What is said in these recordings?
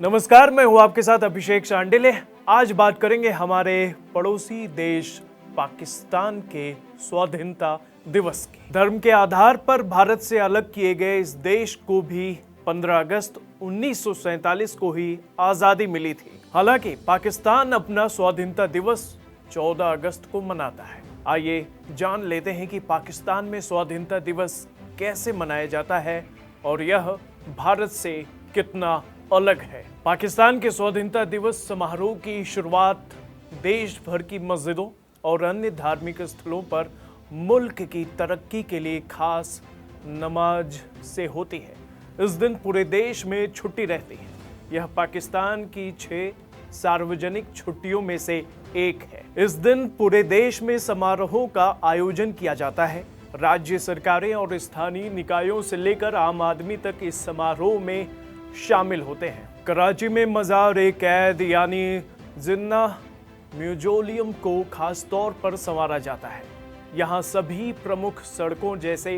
नमस्कार, मैं हूं आपके साथ अभिषेक शांडिले। आज बात करेंगे हमारे पड़ोसी देश पाकिस्तान के स्वाधीनता दिवस की। धर्म के आधार पर भारत से अलग किए गए इस देश को भी 15 अगस्त 1947 को ही आजादी मिली थी। हालांकि पाकिस्तान अपना स्वाधीनता दिवस 14 अगस्त को मनाता है। आइए जान लेते हैं कि पाकिस्तान में स्वाधीनता दिवस कैसे मनाया जाता है और यह भारत से कितना अलग है। पाकिस्तान के स्वाधीनता दिवस समारोह की शुरुआत देश भर की मस्जिदों और अन्य धार्मिक स्थलों पर मुल्क की तरक्की के लिए खास नमाज से होती है। इस दिन पूरे देश में छुट्टी रहती है। यह पाकिस्तान की 6 सार्वजनिक छुट्टियों में से एक है। इस दिन पूरे देश में समारोहों का आयोजन किया जाता है। राज्य सरकारें और स्थानीय निकायों से लेकर आम आदमी तक इस समारोह में शामिल होते हैं। कराची में मज़ार-ए-कैद यानी जिन्ना म्यूजियम को खास तौर पर संवारा जाता है। यहाँ सभी प्रमुख सड़कों जैसे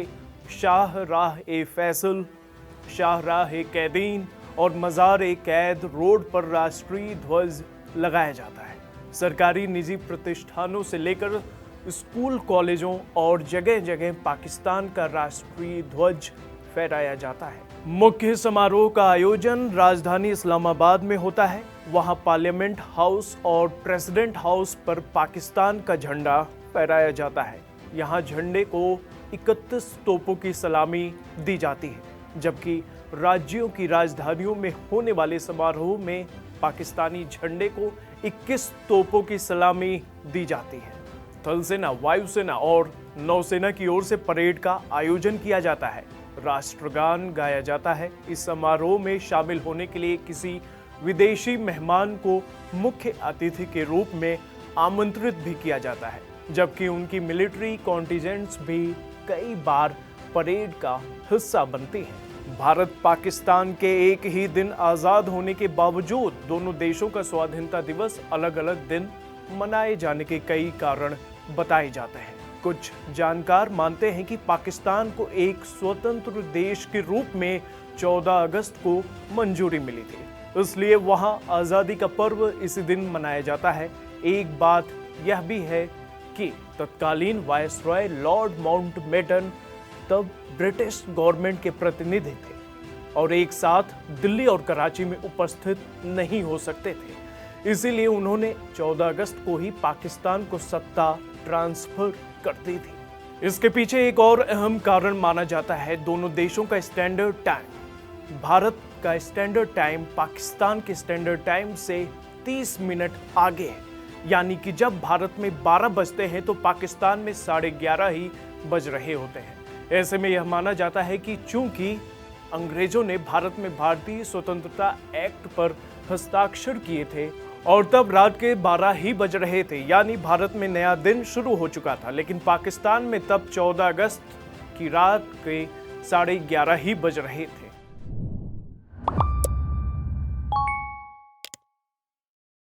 शाहराह-ए-फैसल, शाहराह-ए-कैदीन और मज़ार-ए-कैद रोड पर राष्ट्रीय ध्वज लगाया जाता है। सरकारी निजी प्रतिष्ठानों से लेकर स्कूल कॉलेजों और जगह जगह पाकिस्तान का राष्ट्रीय ध्वज फहराया जाता है। मुख्य समारोह का आयोजन राजधानी इस्लामाबाद में होता है। वहां पार्लियामेंट हाउस और प्रेसिडेंट हाउस पर पाकिस्तान का झंडा फहराया जाता है। यहां झंडे को 31 तोपों की सलामी दी जाती है, जबकि राज्यों की राजधानियों में होने वाले समारोह में पाकिस्तानी झंडे को 21 तोपों की सलामी दी जाती है। थल सेना, वायुसेना और नौसेना की ओर से परेड का आयोजन किया जाता है। राष्ट्रगान गाया जाता है। इस समारोह में शामिल होने के लिए किसी विदेशी मेहमान को मुख्य अतिथि के रूप में आमंत्रित भी किया जाता है, जबकि उनकी मिलिट्री कॉन्टिजेंट्स भी कई बार परेड का हिस्सा बनती हैं। भारत पाकिस्तान के एक ही दिन आज़ाद होने के बावजूद दोनों देशों का स्वाधीनता दिवस अलग अलग दिन मनाए जाने के कई कारण बताए जाते हैं। कुछ जानकार मानते हैं कि पाकिस्तान को एक स्वतंत्र देश के रूप में 14 अगस्त को मंजूरी मिली थी, इसलिए वहां आज़ादी का पर्व इसी दिन मनाया जाता है। एक बात यह भी है कि तत्कालीन वायसरॉय लॉर्ड माउंटबेटन तब ब्रिटिश गवर्नमेंट के प्रतिनिधि थे और एक साथ दिल्ली और कराची में उपस्थित नहीं हो सकते थे। इसीलिए उन्होंने 14 अगस्त को ही पाकिस्तान को सत्ता ट्रांसफर कर दी थी। इसके पीछे एक और अहम कारण माना जाता है दोनों देशों का स्टैंडर्ड टाइम। भारत का स्टैंडर्ड टाइम पाकिस्तान के स्टैंडर्ड टाइम से 30 मिनट आगे है, यानी कि जब भारत में 12 बजते हैं तो पाकिस्तान में 11:30 ही बज रहे होते हैं। ऐसे में यह माना जाता है कि चूंकि अंग्रेजों ने भारत में भारतीय स्वतंत्रता एक्ट पर हस्ताक्षर किए थे और तब रात के 12 ही बज रहे थे, यानी भारत में नया दिन शुरू हो चुका था, लेकिन पाकिस्तान में तब 14 अगस्त की रात के 11:30 ही बज रहे थे।